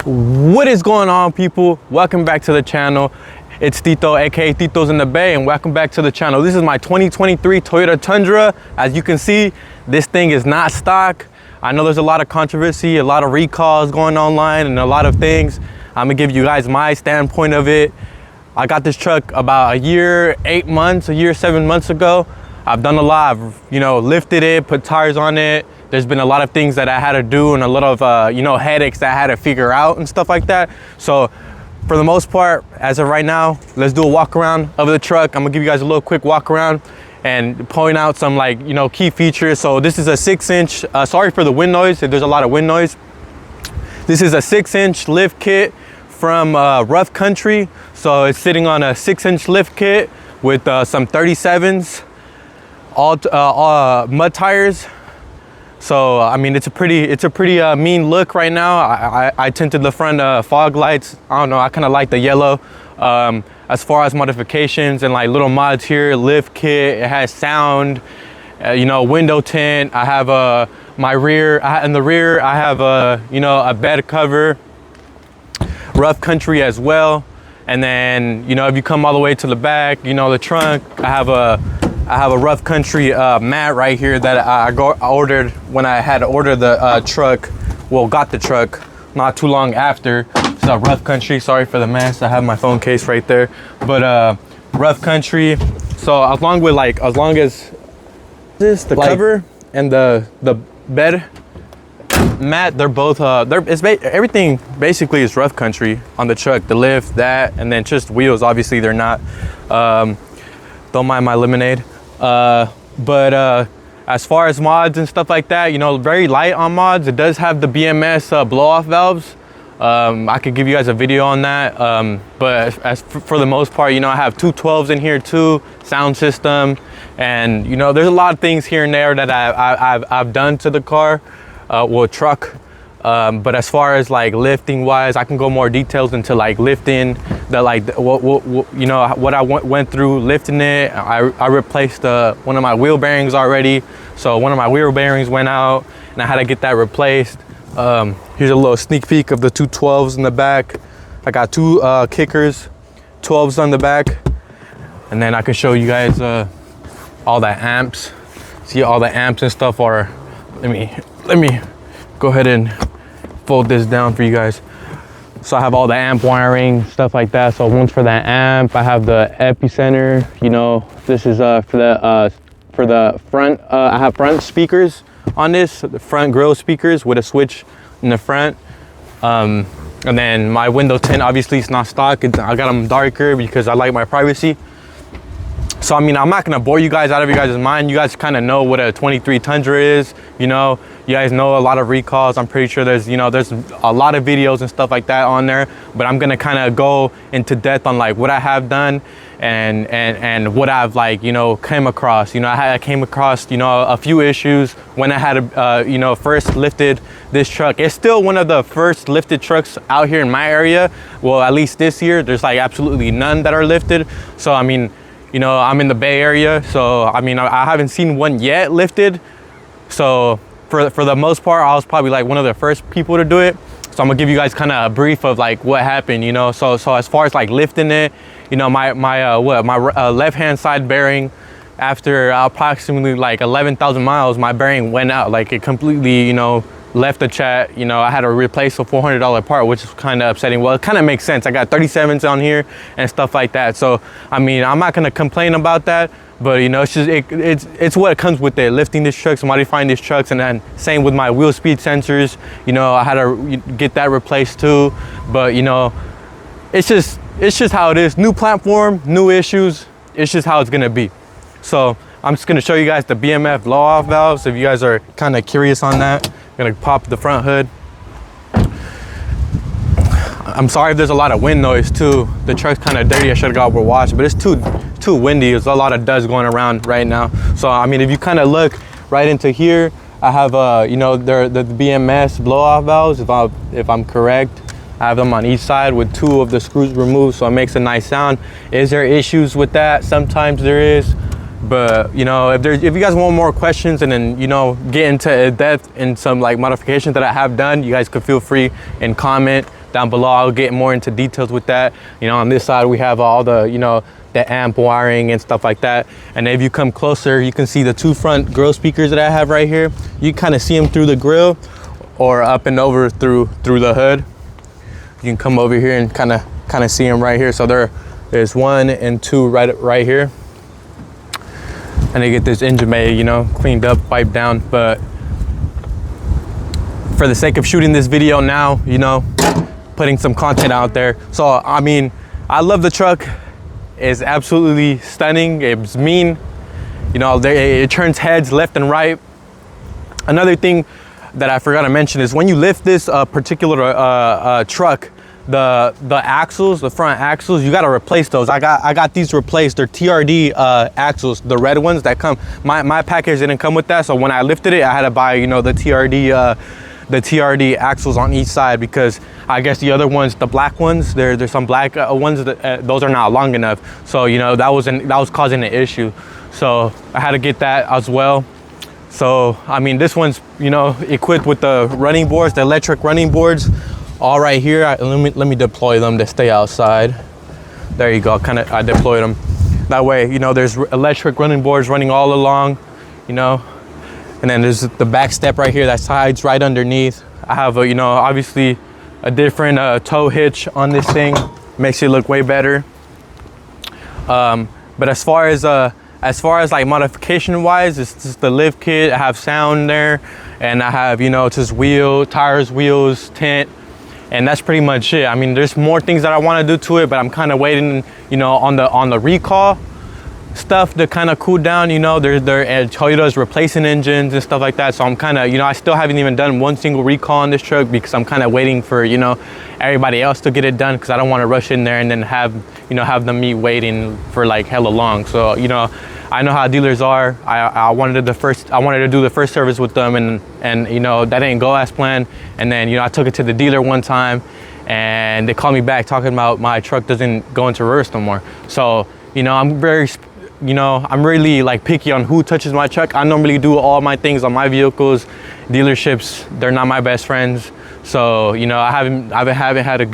What is going on, people? Welcome back to the channel. It's Tito, aka Tito's in the Bay, and welcome back to the channel. This is my 2023 Toyota Tundra. As you can see, this thing is not stock. I know there's a lot of controversy, a lot of recalls going online, and a lot of things. I'm gonna give you guys my standpoint of it. I got this truck about a year, 8 months, a year, 7 months ago. I've done a lot. I've, lifted it, put tires on it. There's been a lot of things that I had to do and a lot of, headaches that I had to figure out and stuff like that. So for the most part, as of right now, let's do a walk around of the truck. I'm gonna give you guys a little quick walk around and point out some key features. So this is a 6-inch, sorry for the wind noise, if there's a lot of wind noise. This is a 6-inch lift kit from Rough Country. So it's sitting on a 6-inch lift kit with some 37s, all mud tires. So I mean, it's a pretty mean look right now. I tinted the front fog lights. I don't know, I kind of like the yellow. As far as modifications and like little mods here, lift kit, it has sound, window tint. I have my rear, in the rear I have a bed cover, Rough Country as well. And then if you come all the way to the back, the trunk, I have a Rough Country mat right here that I ordered when I had to order the truck. Well, got the truck not too long after. It's a Rough Country. Sorry for the mess. I have my phone case right there. But Rough Country. So as long as this, the cover and the bed mat, they're both everything basically is Rough Country on the truck. The lift, that, and then just wheels. Obviously they're not. Don't mind my lemonade. But as far as mods and stuff like that, very light on mods. It does have the BMS blow-off valves. I could give you guys a video on that. But for the most part, I have two 12s in here too, sound system, and there's a lot of things here and there that I've done to the car, truck. But as far as lifting wise, I can go more details into lifting what I went through lifting it. I replaced one of my wheel bearings already. So one of my wheel bearings went out and I had to get that replaced. Here's a little sneak peek of the two 12s in the back. I got two kickers, 12s on the back. And then I can show you guys all the amps. See, all the amps and stuff are, let me go ahead and fold this down for you guys. So I have all the amp wiring, stuff like that. So one's for that amp. I have the epicenter. This is for the front. I have front speakers on this, the front grill speakers with a switch in the front. And then my window tint, obviously it's not stock. I got them darker because I like my privacy. So I mean, I'm not gonna bore you guys out of your guys' mind. You guys kind of know what a 23 Tundra is. You guys know a lot of recalls. I'm pretty sure there's a lot of videos and stuff like that on there. But I'm gonna kind of go into depth on what I have done and what I've came across. I came across a few issues when I had first lifted this truck. It's still one of the first lifted trucks out here in my area. Well, at least this year, there's absolutely none that are lifted. So I mean, I'm in the Bay Area, so I mean, I haven't seen one yet lifted. So for the most part, I was probably one of the first people to do it. So I'm gonna give you guys kind of a brief of what happened, So as far as lifting it, my left hand side bearing, after approximately 11,000 miles, my bearing went out. It completely, left the chat. I had to replace a $400 part, which is kind of upsetting. Well, it kind of makes sense. I got 37s on here and stuff like that. So I mean, I'm not gonna complain about that, but it's just it's what comes with it, lifting these trucks, modifying these trucks. And then same with my wheel speed sensors. I had to get that replaced too. But it's just how it is. New platform, new issues. It's just how it's gonna be. So I'm just gonna show you guys the BMF blow-off valves if you guys are kind of curious on that. I'm gonna pop the front hood. I'm sorry if there's a lot of wind noise too. The truck's kind of dirty. I should have got overwashed, but it's too windy. There's a lot of dust going around right now. So I mean, if you kind of look right into here, I have the BMS blow-off valves. If I'm correct, I have them on each side with two of the screws removed, so it makes a nice sound. Is there issues with that? Sometimes there is. But if you guys want more questions and then get into depth in some modifications that I have done, you guys could feel free and comment down below. I'll get more into details with that. You know, on this side we have all the, you know, the amp wiring and stuff like that. And if you come closer, you can see the 2 front grill speakers that I have right here. You kind of see them through the grill or up and over through the hood. You can come over here and kind of see them right here. So there's 1 and 2 right here. And they get this engine bay, you know, cleaned up, wiped down. But for the sake of shooting this video now, you know, putting some content out there. So, I mean, I love the truck. It's absolutely stunning. It's mean. You know, it turns heads left and right. Another thing that I forgot to mention is when you lift this particular truck, the axles, the front axles, you got to replace those. I got these replaced. They're TRD axles, the red ones that come. My package didn't come with that, so when I lifted it, I had to buy, you know, the TRD axles on each side, because I guess the other ones, the black ones, there's some black ones that those are not long enough. So, you know, that was causing an issue. So I had to get that as well. So, I mean, this one's, you know, equipped with the running boards, the electric running boards, all right here. Let me deploy them to stay outside. There you go. I deployed them. That way, you know, there's electric running boards running all along, you know. And then there's the back step right here that hides right underneath. I have you know, obviously a different tow hitch on this thing. Makes it look way better. But as far as like modification wise, it's just the lift kit. I have sound there, and I have, you know, just tires, wheels, tint, and that's pretty much it. I mean, there's more things that I want to do to it, but I'm kind of waiting, you know, on the recall stuff to kind of cool down. You know, Toyota's replacing engines and stuff like that, so I'm kind of, you know, I still haven't even done one single recall on this truck because I'm kind of waiting for, you know, everybody else to get it done, because I don't want to rush in there and then have me waiting for like hella long. So, you know, I know how dealers are. I wanted to do the first service with them, and you know, that didn't go as planned. And then, you know, I took it to the dealer one time, and they called me back talking about my truck doesn't go into reverse no more. So, you know, I'm really like picky on who touches my truck. I normally do all my things on my vehicles. Dealerships, they're not my best friends. So, you know, I haven't had a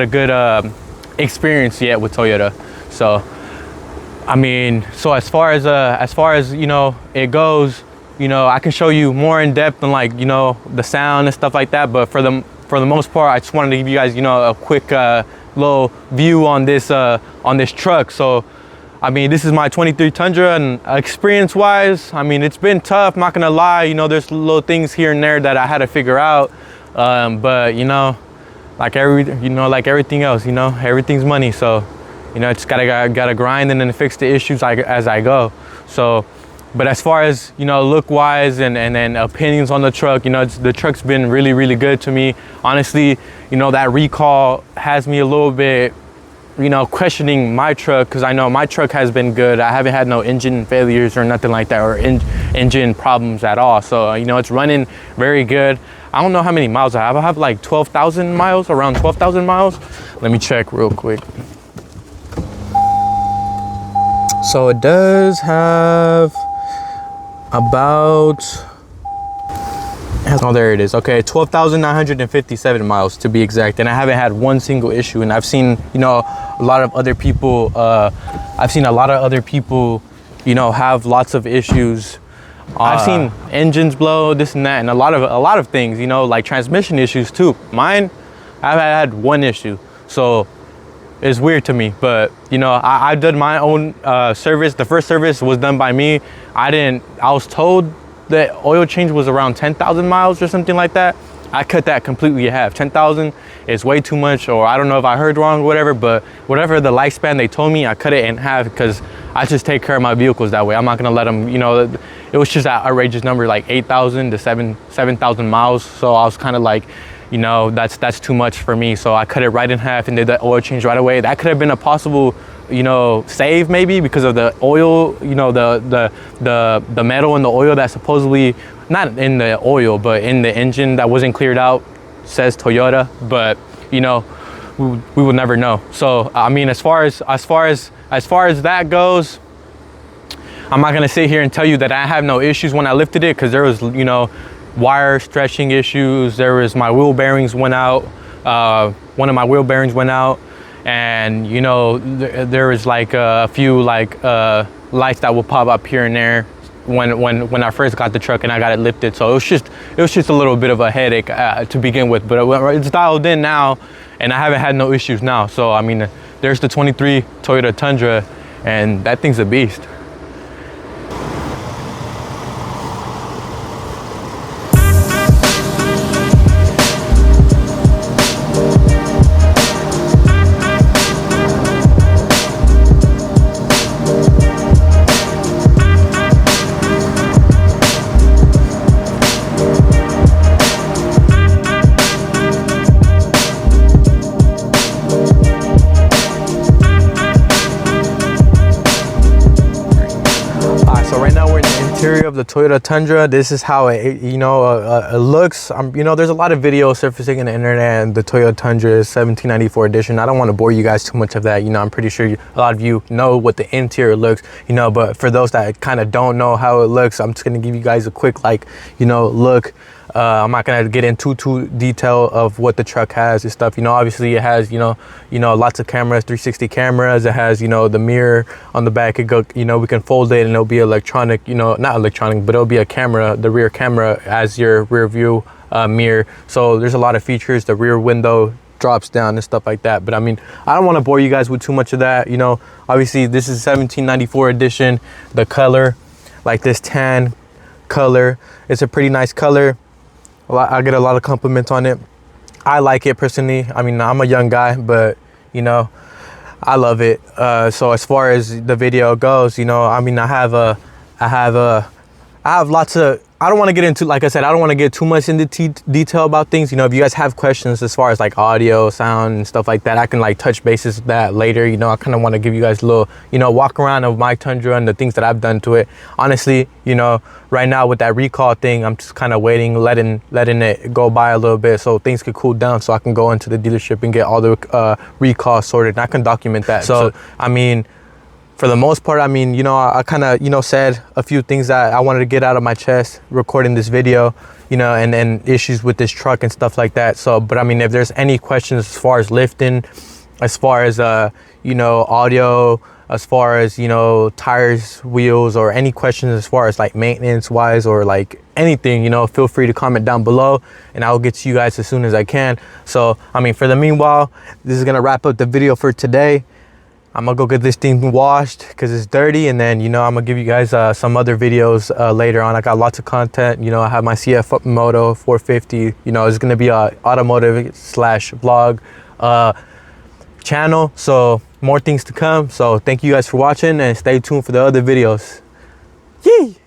good experience yet with Toyota. So, I mean, so as far as you know, it goes, you know, I can show you more in depth on, like, you know, the sound and stuff like that. But for the most part, I just wanted to give you guys, you know, a quick little view on this truck. So, I mean, this is my 23 Tundra, and experience wise, I mean, it's been tough, not gonna lie. You know, there's little things here and there that I had to figure out. But, you know, like everything else, you know, everything's money. So, you know, just gotta grind and then fix the issues as I go. So, but as far as, you know, look wise and then opinions on the truck, you know, the truck's been really, really good to me. Honestly, you know, that recall has me a little bit, you know, questioning my truck, because I know my truck has been good. I haven't had no engine failures or nothing like that, or engine problems at all. So, you know, it's running very good. I don't know how many miles I have. I have like 12,000 miles, around 12,000 miles. Let me check real quick. So it does have about, oh, there it is. Okay, 12,957 miles to be exact. And I haven't had one single issue. And I've seen, you know, a lot of other people, you know, have lots of issues. I've seen engines blow, this and that, and a lot of things, you know, like transmission issues too. Mine, I've had one issue. So it's weird to me, but, you know, I've done my own service. The first service was done by me. I was told that oil change was around 10,000 miles or something like that. I cut that completely in half. 10,000 is way too much, or I don't know if I heard wrong or whatever, but whatever the lifespan they told me, I cut it in half, because I just take care of my vehicles that way. I'm not gonna let them, you know, it was just that outrageous number, like 8,000 to 7,000 miles. So I was kind of like, you know, that's too much for me. So I cut it right in half and did the oil change right away. That could have been a possible, you know, save maybe, because of the oil, you know, the metal in the oil that supposedly, not in the oil, but in the engine that wasn't cleared out, says Toyota. But, you know, we will never know. So, I mean, as far as that goes, I'm not gonna sit here and tell you that I have no issues when I lifted it, because there was, you know, wire stretching issues. There was, my wheel bearings went out. one of my wheel bearings went out, and you know, there was like a few like lights that will pop up here and there when I first got the truck and I got it lifted. So it was just a little bit of a headache to begin with, but it's dialed in now, and I haven't had no issues now. So I mean, there's the 23 Toyota Tundra, and that thing's a beast. Interior of the Toyota Tundra. This is how it looks. You know, there's a lot of videos surfacing in the internet, and the Toyota Tundra is 1794 edition. I don't want to bore you guys too much of that. You know, I'm pretty sure a lot of you know what the interior looks, you know, but for those that kind of don't know how it looks, I'm just going to give you guys a quick look. I'm not gonna get into too detail of what the truck has and stuff. You know, obviously it has, you know, lots of cameras, 360 cameras. It has, you know, the mirror on the back. We can fold it and it'll be electronic, you know, not electronic, but it'll be a camera, the rear camera as your rear view mirror. So there's a lot of features. The rear window drops down and stuff like that. But I mean, I don't want to bore you guys with too much of that. You know, obviously this is 1794 edition. The color, like this tan color, it's a pretty nice color. I get a lot of compliments on it. I like it personally. I mean, I'm a young guy, but you know, I love it. So as far as the video goes, you know, I mean, I have lots of, I don't want to get into, like I said, I don't want to get too much into detail about things. You know, if you guys have questions as far as like audio, sound and stuff like that, I can like touch bases with that later. You know, I kind of want to give you guys a little, you know, walk around of my Tundra and the things that I've done to it. Honestly, you know, right now with that recall thing, I'm just kind of waiting, letting it go by a little bit so things could cool down, so I can go into the dealership and get all the recalls sorted, and I can document that. So I mean, for the most part, I mean, you know, I kind of, you know, said a few things that I wanted to get out of my chest recording this video, you know, and issues with this truck and stuff like that. So, but I mean, if there's any questions as far as lifting, as far as, you know, audio, as far as, you know, tires, wheels, or any questions as far as like maintenance wise or like anything, you know, feel free to comment down below and I'll get to you guys as soon as I can. So, I mean, for the meanwhile, this is going to wrap up the video for today. I'm gonna go get this thing washed because it's dirty, and then, you know, I'm gonna give you guys some other videos later on. I got lots of content. You know, I have my CF Moto 450. You know, it's gonna be a automotive / vlog channel, so more things to come. So thank you guys for watching and stay tuned for the other videos. Yee!